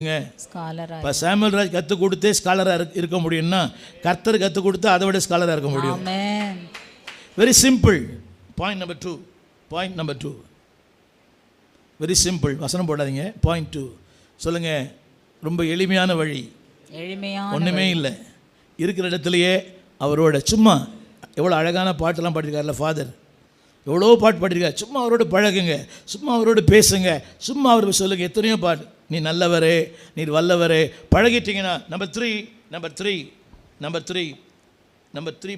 இப்போ சாமுவேல் ராஜ் கற்றுக் கொடுத்தே ஸ்காலராக இருக்க முடியும்னா கர்த்தர் கற்றுக் கொடுத்து அதை விட ஸ்காலராக இருக்க முடியும். Very simple. Point number two very simple. வசனம் போடாதீங்க. பாயிண்ட் 2 சொல்லுங்க. ரொம்ப எளிமையான வழி, ஒன்றுமே இல்லை. இருக்கிற இடத்துலையே அவரோட சும்மா எவ்வளோ அழகான பாட்டெல்லாம் பாடிருக்காருல்ல ஃபாதர், எவ்வளோ பாட்டு பாடிருக்காரு. சும்மா அவரோட பழகுங்க, சும்மா அவரோட பேசுங்க, சும்மா அவருக்கு சொல்லுங்கள். எத்தனையோ பாட்டு. நீ நல்லவரே, நீர் வல்லவரே பழகிட்டீங்கன்னா. நம்பர் த்ரீ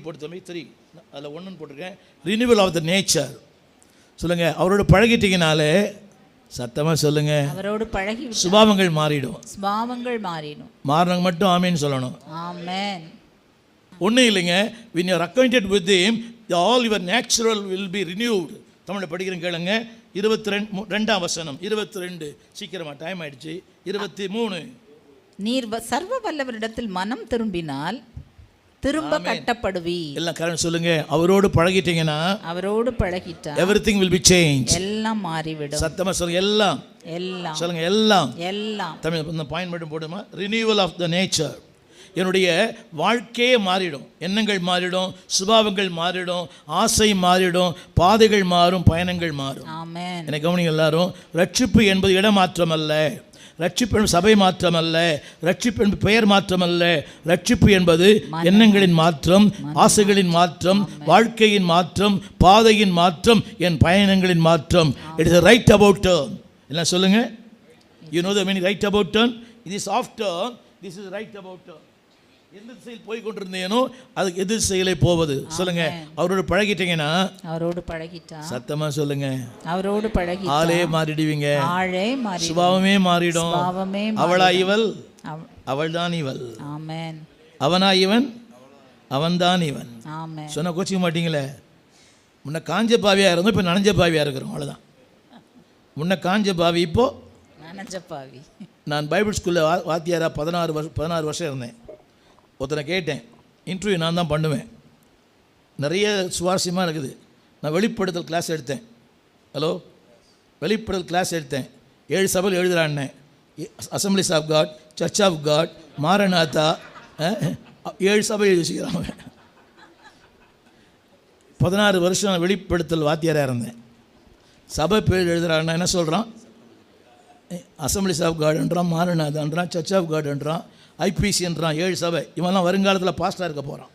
போட்டு தம்பி. 3 அதில் 1 போட்டிருக்கேன். Renewal of the nature. சொல்லுங்கள். அவரோட பழகிட்டீங்கனாலே, சத்தமாக சொல்லுங்கள், அவரோடு பழகி சுபாவங்கள் மாறிடும். மாறினவங்க மட்டும் ஆமேன்னு சொல்லணும். ஆமென். ஒன்றும் இல்லைங்க. when you are acquainted with him, all your natural will be renewed. தமிழில் படிக்கிறேன் கேளுங்க. 22ஆம் வசனம். 22 சீக்கிரமா, டைம் ஆயிடுச்சு. 23 நீர் சர்வ வல்லவரிடத்தில் மனம் திரும்பினால் திரும்ப கட்டப்படுவி. எல்லாம் கரெக்ட் சொல்லுங்க. அவரோடு பழகிட்டீங்கன்னா, everything will be changed. எல்லாம் மாறிவிடும். சத்தமா சொல்லுங்க. எல்லாம் சொல்லுங்க. எல்லாம் தமிழ் இந்த பாயிண்ட் மட்டும் போடுமா. Renewal of the nature. என்னுடைய வாழ்க்கையே மாறிடும். எண்ணங்கள் மாறிடும், சுபாவங்கள் மாறிடும், ஆசை மாறிடும், பாதைகள் மாறும், பயணங்கள் மாறும். என்னை கவனிங்க எல்லாரும். ரட்சிப்பு என்பது இடமாற்றம் அல்ல. ரட்சிப்பு என்பது சபை மாற்றம் அல்ல. ரட்சிப்பு என்பது பெயர் மாற்றம் அல்ல. ரட்சிப்பு என்பது எண்ணங்களின் மாற்றம், ஆசைகளின் மாற்றம், வாழ்க்கையின் மாற்றம், பாதையின் மாற்றம், என் பயணங்களின் மாற்றம். It is right about turn. எல்லாம் சொல்லுங்க. You know the meaning right about turn. இது is half turn. This is right about turn. எந்த திசையில் போய் கொண்டிருந்தேனோ அதுக்கு எதிர் திசையிலே போவது. சொல்லுங்க. அவரோடு பழகிட்டீங்கன்னா, சத்தமா சொல்லுங்க, அவரோடு பழகி ஆளே மாறிடுவீங்க. சுபாவமே மாறிடும். அவளா இவள், அவள்தான் இவள். அவனா இவன், அவன்தான் இவன். சொன்ன கோச்சிக்க மாட்டீங்களே. முன்ன காஞ்ச பாவியா இருந்தோம், இப்போ நனைஞ்ச பாவியா இருக்கிறோம். அவ்வளோதான். முன்ன காஞ்ச பாவி, இப்போ நனைஞ்ச பாவி. நான் பைபிள் ஸ்கூலில் வாத்தியாரா 16 வருஷம் இருந்தேன். ஒருத்தனை கேட்டேன். இன்டர்வியூ நான் தான் பண்ணுவேன். நிறைய சுவாரஸ்யமாக இருக்குது. நான் வெளிப்படுத்தல் கிளாஸ் எடுத்தேன். ஹலோ, வெளிப்படுத்தல் கிளாஸ் எடுத்தேன். 7 சபையில் எழுதுகிறான்னே. Assemblies of God, Church of God, Maranatha, 7 சபை எழுதி வச்சுக்கிறாங்க. 16 வருஷம் வெளிப்படுத்தல் வாத்தியாராக இருந்தேன். சபை பேர் எழுதுகிறான்னா என்ன சொல்கிறான்? அசம்பிளிஸ் ஆஃப் காடுன்றான், மாரநாதான்றான், சர்ச் ஆஃப் காடுன்றான், ஐபிசின்றான், 7 சபை. இவன்லாம் வருங்காலத்தில் பாஸ்டராக இருக்க போகிறான்.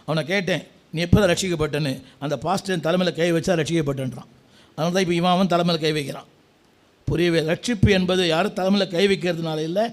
அவனை கேட்டேன், நீ எப்போ தான் ரட்சிக்கப்பட்டேன்னு. அந்த பாஸ்டர் தலைமையில் கை வச்சா ரட்சிக்கப்பட்டேன்றான். அதனால தான் இப்போ அவன் தலைமையில் கை வைக்கிறான். புரியவே. ரட்சிப்பு என்பது யாரும் தலைமையில் கை வைக்கிறதுனால இல்லை,